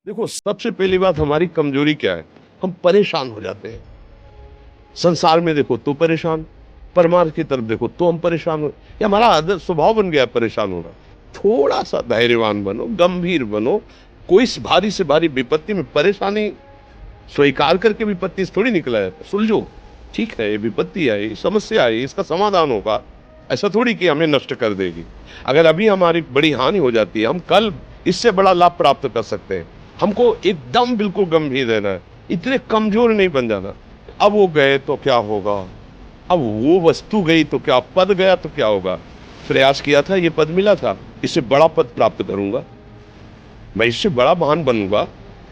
देखो, सबसे पहली बात हमारी कमजोरी क्या है? हम परेशान हो जाते हैं। संसार में देखो तो परेशान, परमार्थ की तरफ देखो तो हम परेशान हो। ये हमारा आदत स्वभाव बन गया है परेशान होना। थोड़ा सा धैर्यवान बनो, गंभीर बनो। कोई भारी से भारी विपत्ति में परेशानी स्वीकार करके विपत्ति से थोड़ी निकला जाता है। सुलझो, ठीक है, ये विपत्ति आई, समस्या आई, इसका समाधान होगा। ऐसा थोड़ी कि हमें नष्ट कर देगी। अगर अभी हमारी बड़ी हानि हो जाती है, हम कल इससे बड़ा लाभ प्राप्त कर सकते हैं। हमको एकदम बिल्कुल गंभीर रहना है, इतने कमजोर नहीं बन जाना। अब वो गए तो क्या होगा, अब वो वस्तु गई तो क्या, पद गया तो क्या होगा। प्रयास किया था, ये पद मिला था, इससे बड़ा पद प्राप्त करूंगा, मैं इससे बड़ा महान बनूंगा।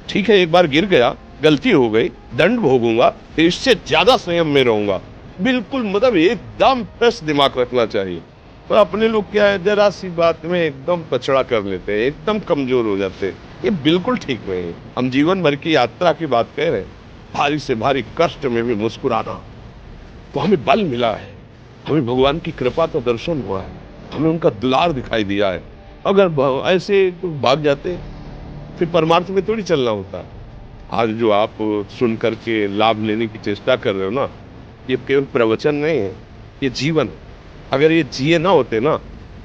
ठीक है, एक बार गिर गया, गलती हो गई, दंड भोगूंगा, फिर इससे ज्यादा संयम में रहूंगा। बिल्कुल, मतलब एकदम फ्रेश दिमाग रखना चाहिए। पर अपने लोग क्या है, जरा सी बात में एकदम पछड़ा कर लेते हैं, एकदम कमजोर हो जाते हैं। ये बिल्कुल ठीक नहीं है। हम जीवन भर की यात्रा की बात कह रहे हैं, भारी से भारी कष्ट में भी मुस्कुराना, तो हमें बल मिला है, हमें भगवान की कृपा का दर्शन हुआ है, हमें उनका दुलार दिखाई दिया है। अगर ऐसे तो भाग जाते, फिर परमार्थ में थोड़ी चलना होता। आज जो आप सुन करके लाभ लेने की चेष्टा कर रहे हो ना, ये केवल प्रवचन नहीं है, ये जीवन है। अगर ये जिए ना होते ना,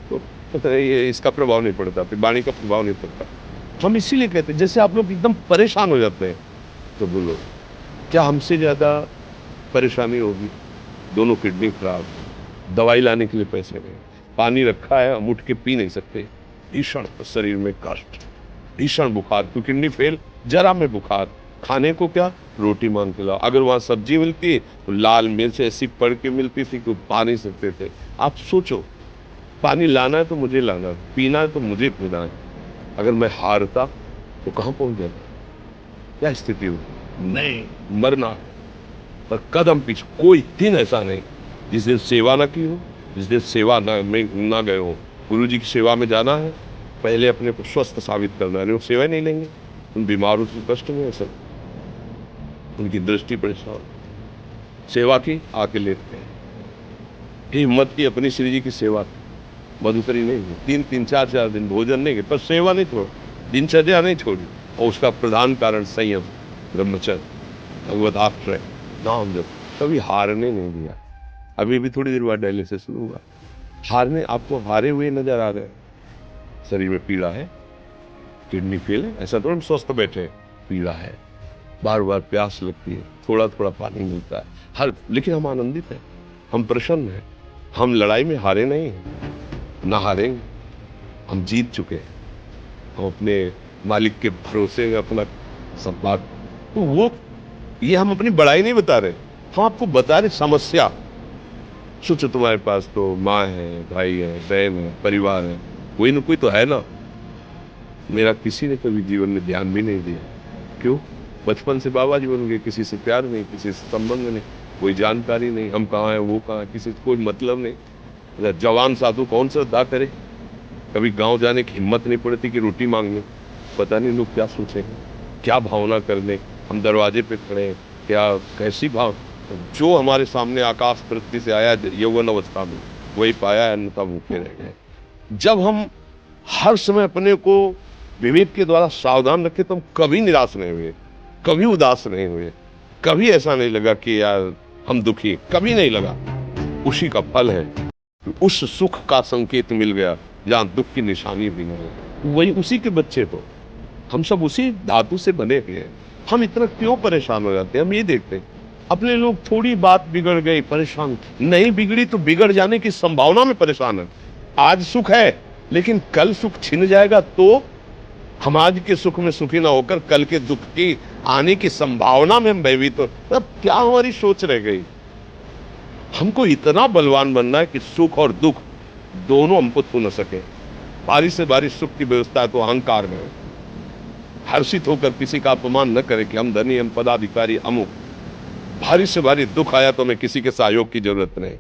तो पता नहीं ये इसका प्रभाव नहीं पड़ता, फिर वाणी का प्रभाव नहीं पड़ता। हम इसीलिए कहते हैं, जैसे आप लोग एकदम परेशान हो जाते हैं, तो बोलो क्या हमसे ज्यादा परेशानी होगी? दोनों किडनी खराब, दवाई लाने के लिए पैसे नहीं, पानी रखा है हम उठ के पी नहीं सकते, भीषण शरीर में कष्ट, भीषण बुखार, तो किडनी फेल, जरा में बुखार, खाने को क्या, रोटी मांग के लाओ। अगर वहां सब्जी मिलती तो लाल मिर्च ऐसी पड़ के मिलती थी तो पा नहीं सकते थे। आप सोचो, पानी लाना है तो मुझे लाना है, पीना है तो मुझे पीना है। अगर मैं हारता तो कहां पहुंच जाता, क्या स्थिति होती? नहीं, मरना है। पर कदम पीछे, कोई दिन ऐसा नहीं जिस दिन सेवा ना की हो, जिस दिन सेवा में ना गए हो। गुरु जी की सेवा में जाना है, पहले अपने को स्वस्थ साबित करना है, वो सेवा नहीं लेंगे। उन बीमारों से कष्ट में है सब, उनकी दृष्टि परेशान, सेवा की आके लेते हैं। हिम्मत की अपनी श्री जी की सेवा, मधुकरी नहीं हुई, 3-3 4-4 दिन भोजन नहीं गए, पर सेवा नहीं छोड़ी, दिनचर्या नहीं छोड़ी। और उसका प्रधान कारण संयम, ब्रह्मचर्य, भगवत आश्रय, नाम जप, कभी हारने नहीं दिया। अभी भी थोड़ी देर बाद डायलिसिस शुरू हुआ। हारने, आपको हारे हुए नजर आ रहे हैं? शरीर में पीड़ा है, किडनी फेल है, ऐसा तो हम स्वस्थ बैठे, पीड़ा है, बार बार प्यास लगती है, थोड़ा थोड़ा पानी मिलता है, हर, लेकिन हम आनंदित हैं, हम प्रसन्न हैं। हम लड़ाई में हारे नहीं हैं, ना हारेंगे। हम जीत चुके हैं, हम अपने मालिक के भरोसे में अपना सब बात, तो वो, ये हम अपनी बड़ाई नहीं बता रहे, हम आपको बता रहे समस्या। सोचो, तुम्हारे पास तो माँ है, भाई है, बहन है, परिवार है, कोई ना कोई तो है ना। मेरा किसी ने कभी जीवन में ध्यान भी नहीं दिया। क्यों? बचपन से बाबा जी बन गए, किसी से प्यार नहीं, किसी से संबंध नहीं, कोई जानकारी नहीं, हम कहाँ हैं, वो कहाँ है, किसी से कोई मतलब नहीं। जवान साधु कौन श्रद्धा करे? कभी गांव जाने की हिम्मत नहीं पड़ती कि रोटी मांगने। पता नहीं लोग क्या सोचेंगे, क्या भावना करने। हम दरवाजे पे खड़े हैं, क्या कैसी भाव, जो हमारे सामने आकाश पृथ्वी से आया यौवन अवस्था में, वही पाया है, अन्यथा भूखे रह गए। जब हम हर समय अपने को विवेक के द्वारा सावधान रखे, तो हम कभी निराश नहीं हुए, कभी उदास नहीं हुए, कभी ऐसा नहीं लगा कि यार हम दुखी, कभी नहीं लगा। उसी का फल है, उस सुख का संकेत मिल गया जहां दुख की निशानी भी नहीं। वही उसी के बच्चे, तो हम सब उसी धातु से बने हुए हैं। हम इतना क्यों परेशान हो जाते हैं? हम ये देखते हैं, अपने लोग थोड़ी बात बिगड़ गई परेशान, नहीं बिगड़ी तो बिगड़ जाने की संभावना में परेशान है। आज सुख है, लेकिन कल सुख छिन जाएगा, तो हम आज के सुख में सुखी ना होकर कल के दुख की आने की संभावना में हम भयभीत हो। अब क्या हमारी सोच रह गई? हमको इतना बलवान बनना है कि सुख और दुख दोनों हमको छू न सके। भारी से भारी सुख की व्यवस्था है तो अहंकार में, हर्षित होकर किसी का अपमान न करे कि हम धनी, हम पदाधिकारी, अमुक। भारी से भारी दुख आया तो हमें किसी के सहयोग की जरूरत नहीं,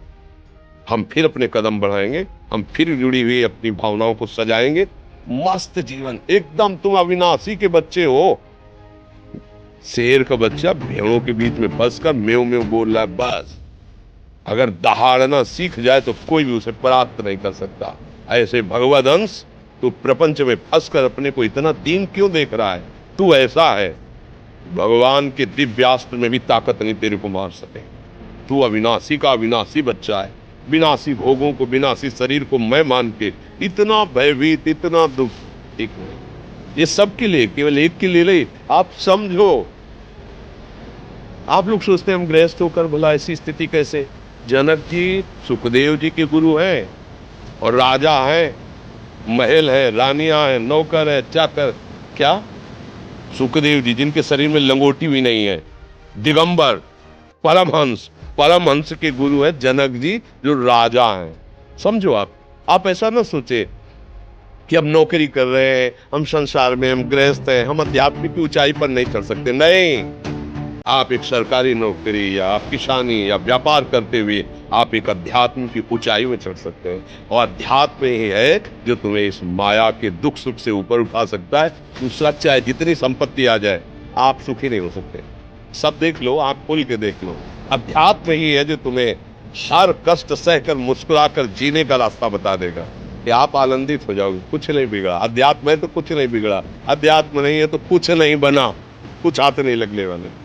हम फिर अपने कदम बढ़ाएंगे, हम फिर जुड़ी हुई अपनी भावनाओं को सजाएंगे। मस्त जीवन एकदम, तुम अविनाशी के बच्चे हो। शेर का बच्चा भेड़ों के बीच में फंसकर म्यों म्यों बोल रहा है, बस। अगर दहाड़ना सीख जाए तो कोई भी उसे परास्त नहीं कर सकता। ऐसे भगवद अंश, तो प्रपंच में फंसकर अपने को इतना दीन क्यों देख रहा है? तू ऐसा है, भगवान के दिव्यास्त्र में भी ताकत नहीं तेरे को मार सके। तू अविनाशी का अविनाशी बच्चा है, विनाशी भोगों को, विनाशी शरीर को मैं मान के इतना भयभीत, इतना दुख। एक ये सब के लिए, केवल एक के लिए नहीं, आप समझो। आप लोग सोचते हैं हम गृहस्थ होकर भला ऐसी स्थिति कैसे? जनक जी सुखदेव जी के गुरु हैं और राजा हैं, महल है, रानियां हैं, नौकर है, चाकर। क्या सुखदेव जी जिनके शरीर में लंगोटी भी नहीं है, दिगंबर, परमहंस, परमहंस के गुरु है जनक जी जो राजा हैं। समझो आप ऐसा ना सोचे कि हम नौकरी कर रहे हैं, हम संसार में, हम गृहस्थ हैं, हम आध्यात्मिक की ऊंचाई पर नहीं चढ़ सकते। नहीं, आप एक सरकारी नौकरी या आप किसानी या व्यापार करते हुए आप एक अध्यात्म की ऊंचाई में चढ़ सकते हैं। और अध्यात्म ही है जो तुम्हें इस माया के दुख सुख से ऊपर उठा सकता है। दूसरा, चाहे जितनी संपत्ति आ जाए, आप सुखी नहीं हो सकते। सब देख लो, आप खोल के देख लो, अध्यात्म ही है जो तुम्हें हर कष्ट सहकर मुस्कुराकर जीने का रास्ता बता देगा कि आप आनंदित हो जाओगे। कुछ नहीं बिगड़ा, अध्यात्म है तो कुछ नहीं बिगड़ा, अध्यात्म नहीं है तो कुछ नहीं बना, कुछ हाथ नहीं लगने वाले।